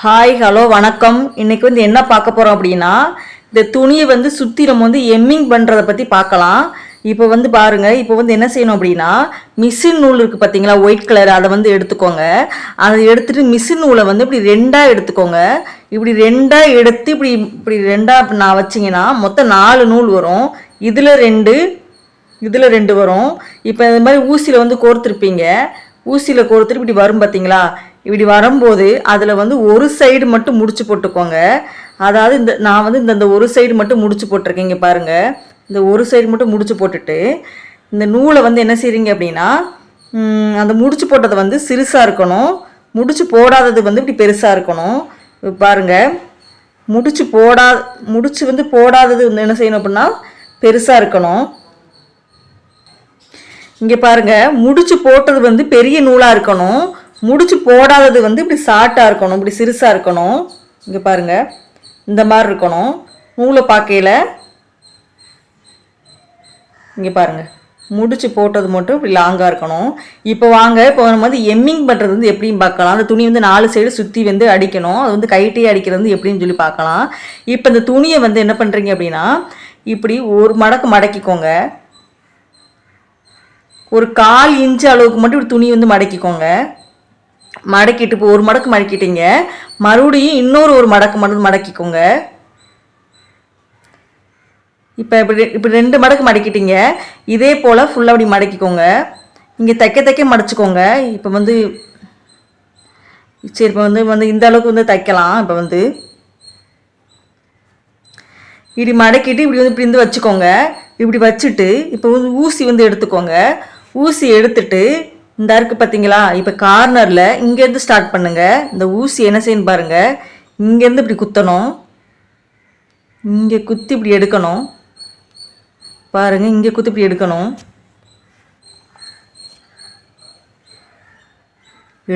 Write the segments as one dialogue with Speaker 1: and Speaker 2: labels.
Speaker 1: Hi hello வணக்கம். இன்னைக்கு என்ன பார்க்க போகிறோம் அப்படின்னா, இந்த துணியை சுற்றி நம்ம எம்மிங் பண்ணுறதை பற்றி பார்க்கலாம். இப்போ பாருங்கள், இப்போ என்ன செய்யணும் அப்படின்னா, மிஷின் நூல் இருக்குது பார்த்தீங்களா, ஒயிட் கலர், அதை எடுத்துக்கோங்க. அதை எடுத்துகிட்டு மிஷின் நூலை இப்படி ரெண்டாக எடுத்துக்கோங்க. இப்படி ரெண்டாக எடுத்து இப்படி இப்படி ரெண்டாக நான் வச்சிங்கன்னா மொத்தம் 4 நூல் வரும். இதில் 2 வரும். இப்போ இது மாதிரி ஊசியில் கோர்த்துருப்பீங்க. ஊசியில் கோர்த்துட்டு இப்படி வரும் பார்த்தீங்களா. இப்படி வரும்போது அதில் ஒரு சைடு மட்டும் முடிச்சு போட்டுக்கோங்க. அதாவது நான் இந்த ஒரு சைடு மட்டும் முடிச்சு போட்டிருக்கேங்க பாருங்கள். இந்த ஒரு சைடு மட்டும் முடிச்சு போட்டுட்டு இந்த நூலை என்ன செய்கிறீங்க அப்படின்னா, அந்த முடிச்சு போட்டதை சிறுசாக இருக்கணும். முடிச்சு போடாதது இப்படி பெருசாக இருக்கணும். பாருங்கள், முடிச்சு போடாதது என்ன செய்யணும் அப்படின்னா பெருசாக இருக்கணும். இங்கே பாருங்கள், முடிச்சு போட்டது பெரிய நூலாக இருக்கணும். முடிச்சு போடாதது இப்படி ஷார்ட்டாக இருக்கணும், இப்படி சிறுசாக இருக்கணும். இங்கே பாருங்கள், இந்த மாதிரி இருக்கணும் நூலை பார்க்கையில். இங்கே பாருங்கள், முடிச்சு போட்டது மட்டும் இப்படி லாங்காக இருக்கணும். இப்போ வாங்க, இப்போ நம்ம எம்மிங் பண்ணுறது எப்படின்னு பார்க்கலாம். அந்த துணி 4 சைடு சுற்றி அடிக்கணும். அது கைட்டே அடிக்கிறது எப்படின்னு சொல்லி பார்க்கலாம். இப்போ இந்த துணியை என்ன பண்ணுறீங்க அப்படின்னா, இப்படி ஒரு மடக்கு மடக்கிக்கோங்க. ஒரு 1/4 இன்ச்சு அளவுக்கு மட்டும் இப்படி துணி மடக்கிக்கோங்க. மடக்கிட்டு இப்போ ஒரு மடக்கு மடக்கிட்டீங்க, மறுபடியும் இன்னொரு மடக்கு மட்டும் மடக்கிக்கோங்க. இப்போ இப்படி 2 மடக்கு மடக்கிட்டீங்க. இதே போல் ஃபுல்லாக அப்படி மடக்கிக்கோங்க. இங்கே தைக்க மடிச்சுக்கோங்க. இப்போ சரி, இப்போ இந்த அளவுக்கு தைக்கலாம். இப்போ இப்படி மடக்கிட்டு இப்படி இப்படி வச்சுக்கோங்க. இப்படி வச்சுட்டு இப்போ ஊசி எடுத்துக்கோங்க. ஊசி எடுத்துட்டு இந்த இருக்குது பார்த்தீங்களா, இப்போ கார்னரில் இங்கேருந்து ஸ்டார்ட் பண்ணுங்கள். இந்த ஊசி என்ன செய்யணும் பாருங்கள், இங்கேருந்து இப்படி குத்தணும். இங்கே குத்தி இப்படி எடுக்கணும். பாருங்கள், இங்கே குத்தி இப்படி எடுக்கணும்.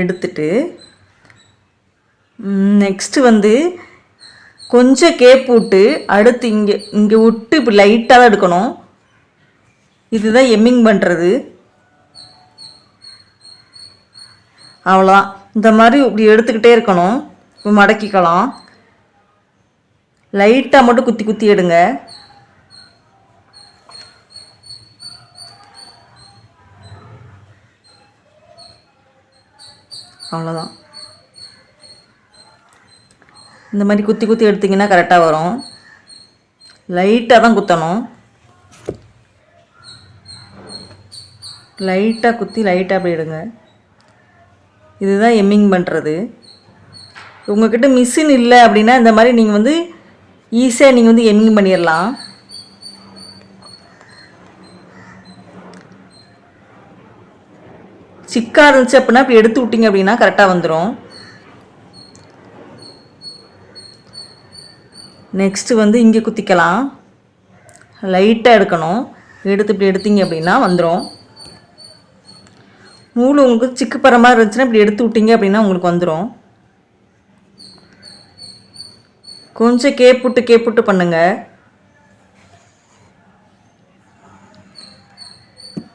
Speaker 1: எடுத்துட்டு நெக்ஸ்ட்டு கொஞ்சம் கேப் விட்டு அடுத்து இங்கே விட்டு இப்படி லைட்டாக தான் எடுக்கணும். இதுதான் எம்மிங் பண்ணுறது. அவ்வளோதான். இந்த மாதிரி இப்படி எடுத்துக்கிட்டே இருக்கணும். இப்போ மடக்கிக்கலாம். லைட்டாக மட்டும் குத்தி குத்தி எடுங்க. அவ்வளோதான். இந்த மாதிரி குத்தி குத்தி எடுத்திங்கன்னா கரெக்டாக வரும். லைட்டாக தான் குத்தணும். லைட்டாக குத்தி லைட்டாக அப்படி எடுங்க. இதுதான் எம்மிங் பண்ணுறது. உங்கள்கிட்ட மிஷின் இல்லை அப்படின்னா இந்த மாதிரி நீங்கள் ஈஸியாக நீங்கள் எம்மிங் பண்ணிடலாம். சிக்காக இருந்துச்சு அப்படின்னா இப்படி எடுத்து விட்டிங்க அப்படின்னா கரெக்டாக வந்துடும். நெக்ஸ்ட்டு இங்கே குத்திக்கலாம். லைட்டாக எடுக்கணும். எடுத்து இப்படி எடுத்தீங்க அப்படின்னா வந்துடும். நூல் உங்களுக்கு சிக்கு பற மாதிரி இருந்துச்சுன்னா இப்படி எடுத்து விட்டீங்க அப்படின்னா உங்களுக்கு வந்துடும். கொஞ்சம் கேப்புட்டு பண்ணுங்கள்.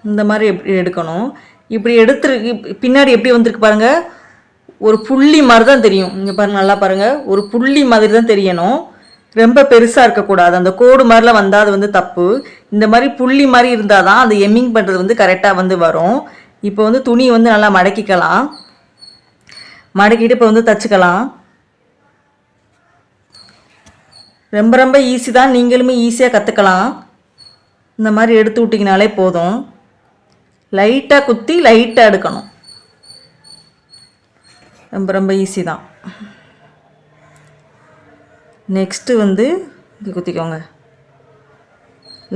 Speaker 1: இந்த மாதிரி எப்படி எடுக்கணும். இப்படி பின்னாடி எப்படி வந்திருக்கு பாருங்கள், ஒரு புள்ளி மாதிரி தான் தெரியும். இங்கே பாருங்கள், நல்லா பாருங்கள், ஒரு புள்ளி மாதிரி தான் தெரியணும். ரொம்ப பெருசாக இருக்கக்கூடாது. அந்த கோடு மாதிரிலாம் வந்தால் அது தப்பு. இந்த மாதிரி புள்ளி மாதிரி இருந்தால் தான் அந்த எம்மிங் பண்ணுறது கரெக்டாக வரும். இப்போ துணி நல்லா மடக்கிக்கலாம். மடக்கிட்டு இப்போ தச்சுக்கலாம். ரொம்ப ஈஸி தான். நீங்களுமே ஈஸியாக கற்றுக்கலாம். இந்த மாதிரி எடுத்து விட்டிங்கனாலே போதும். லைட்டாக குத்தி லைட்டாக எடுக்கணும். ரொம்ப ஈஸி தான். நெக்ஸ்ட்டு இங்கே குத்திக்கோங்க.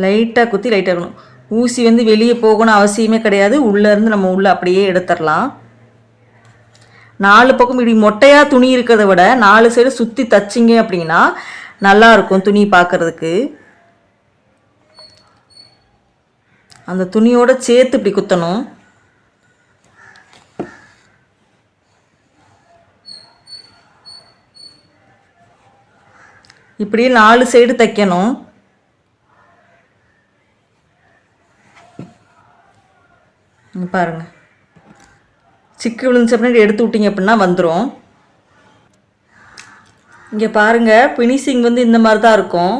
Speaker 1: லைட்டாக குத்தி லைட்டாக இருக்கணும். ஊசி வெளியே போகணும் அவசியமே கிடையாது. உள்ளேருந்து நம்ம உள்ளே அப்படியே எடுத்துடலாம். 4 பக்கம் இப்படி மொட்டையாக துணி இருக்கிறத விட 4 சைடு சுற்றி தச்சிங்க அப்படின்னா நல்லாயிருக்கும் துணி பார்க்குறதுக்கு. அந்த துணியோடு சேர்த்து இப்படி குத்தணும். இப்படியே 4 சைடு தைக்கணும். பாருங்கள், சிக்கு விழுந்துச்சு அப்படின்னா எடுத்து விட்டிங்க அப்படின்னா வந்துடும். இங்கே பாருங்க, ஃபினிஷிங் வந்து இந்த மாதிரி தான் இருக்கும்.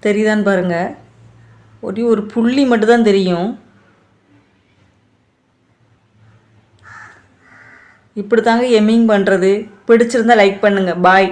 Speaker 1: தெரியுதான்னு பாருங்க, ஒரே ஒரு புள்ளி மட்டும்தான் தெரியும். இப்படி தாங்க எம்மிங் பண்ணுறது. பிடிச்சிருந்தா லைக் பண்ணுங்கள். பாய்.